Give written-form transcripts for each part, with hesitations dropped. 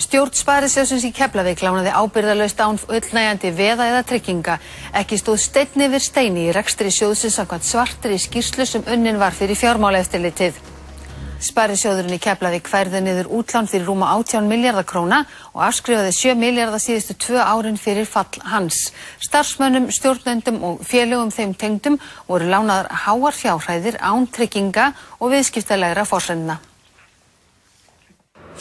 Stjórn Sparisjóðsins í Keflavík lánaði ábyrgðarlaust án fullnægjandi veða eða trygginga. Ekki stóð steinn yfir steini í rekstri sjóðsins samkvæmt svartri skýrslu sem unnin var fyrir fjármálaeftirlitið. Sparisjóðurinn í Keflavík færði niður útlán fyrir rúma 18 milljarða króna og afskrifaði 7 milljarða síðustu 2 árin fyrir fall hans. Starfsmönnum, stjórnendum og félögum þeim tengdum voru lánaðar háar fjárhæðir án trygginga og viðskiptalegra forsendna.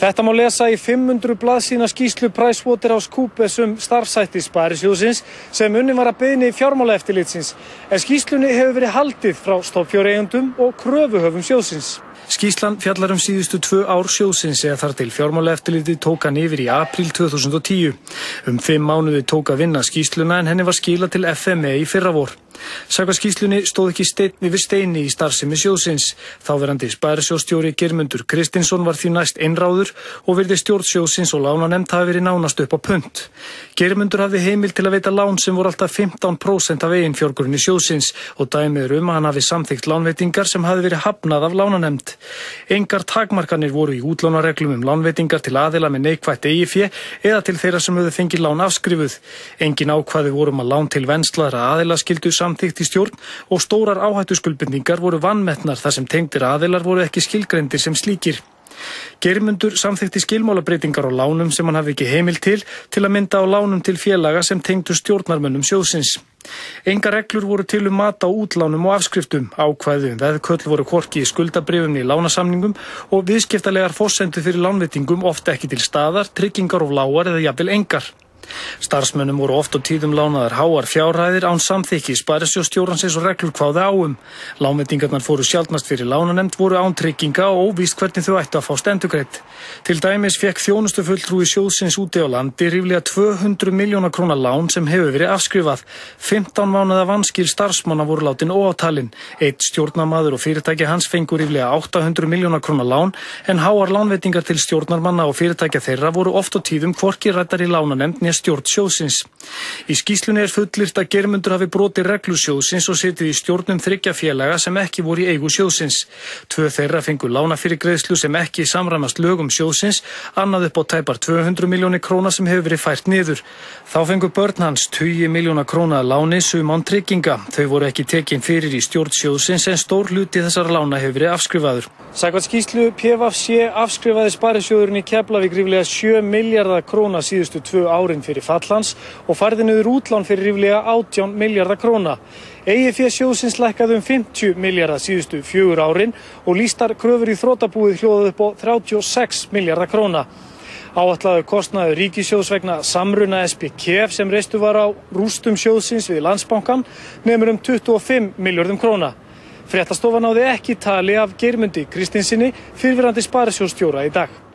Þetta má lesa í 500 blaðsíðna skýrslu PricewaterhouseCoopers starfshætti Sparisjóðsins sem unnin var að beiðni fjármálaeftirlitsins. En skýrslunni hefur verið haldið frá stofnfjáreigendum og kröfuhöfum sjóðsins. Skýrslan fjallar síðustu 2 ár sjóðsins eða þar til fjármálaeftirlitið tók hann yfir í apríl 2010. 5 mánuði tók að vinna skýrsluna en henni var skilað til FME í fyrravor. Samkvæmt skýrslunni stóð ekki steinn yfir steini í starfsemi sjóðsins. Þáverandi sparisjóðsstjóri Geirmundur Kristinsson var því næst einráður og virðist stjórn sjóðsins og lánanefnd hafi verið nánast upp á punt. Geirmundur hafði heimild til að veita lán sem voru alltaf 15% af eiginfjárgrunni sjóðsins og dæmið að hann hafi samþykkt lánveitingar sem hafi verið hafnað af lánanefnd. Engar takmarkanir voru í útlánareglum lánveitingar til aðila með neikvætt eigið fé eða til þeirra sem höfðu fengið lán afskrifuð. Engin ákvæði voru að lán til venslaðra aðila skyldu samþykkt í stjórn og stórar áhættuskuldbindingar voru vanmetnar þar sem tengdir aðilar voru ekki skilgreindir sem slíkir. Geirmundur samþykkti skilmálabreitingar á lánum sem hann hafi ekki heimild til að mynda á lánum til félaga sem tengdu stjórnarmönnum sjóðsins. Engar reglur voru til mat á útlánum og afskriftum, ákvæði veðköll voru hvorki í skuldabréfum í lánasamningum og viðskiptalegar forsendur fyrir lánveitingum oft ekki til staðar, tryggingar of lágar eða jafnvel engar. Starfsmönnum voru oft og tíðum lánaðar háar fjárhæðir án samþykki sparisjóðsstjórans eins og reglur kváðu á Lánveitingarnar fóru sjaldnast fyrir lánanefnd, voru án trygginga og óvíst hvernig þau ættu að fást endurgreidd. Til dæmis fékk þjónustufulltrúi sjóðsins úti á landi ríflega 200 milljóna króna lán sem hefur verið afskrifað. 15 mánaða vanskil starfsmanna voru látin óátalin. Einn stjórnarmaður og fyrirtæki hans fengu ríflega 800 milljóna króna lán en háar lánveitingar til stjórnarmanna og fyrirtækja þeirra voru oft og tíðum hvorki ræddar í lánanefnd né stjórn sjóðsins. Í skýrslunni fullyrt að Geirmundur hafi brotið reglur sjóðsins og setið í stjórnum 3 félaga sem ekki voru í eigu sjóðsins. 2 þeirra fengu lánafyrirgreiðslu sem ekki samræmast lögum sjóðsins, annað upp á tæpar 200 milljónir króna sem hefur verið fært niður. Þá fengu börn hans 20 milljóna króna láni sum án trygginga. Þau voru ekki tekin fyrir í stjórn sjóðsins en stór hluti þessara lána hefur verið afskrifaður. Samkvæmt skýrslu PVFC afskrifaði Sparisjóðurinn í Keflavík ríflega 7 milljarða króna síðustu 2 árin fyrir fall hans og færði niður útlán fyrir ríflega 18 milljarða króna. Eigið fé sjóðsins lækkaði 50 milljarða síðustu 4 árin og lýstar kröfur í þrotabúið hljóðuðu upp á 36 milljarða króna. Áætlaður kostnaður ríkissjóðs vegna samruna SPKF sem reistu var á rústum sjóðsins við Landsbankann nemur 25 milljörðum króna. Fréttastofa náði ekki tali af Geirmundi Kristinssyni, fyrrverandi sparisjóðsstjóra í dag.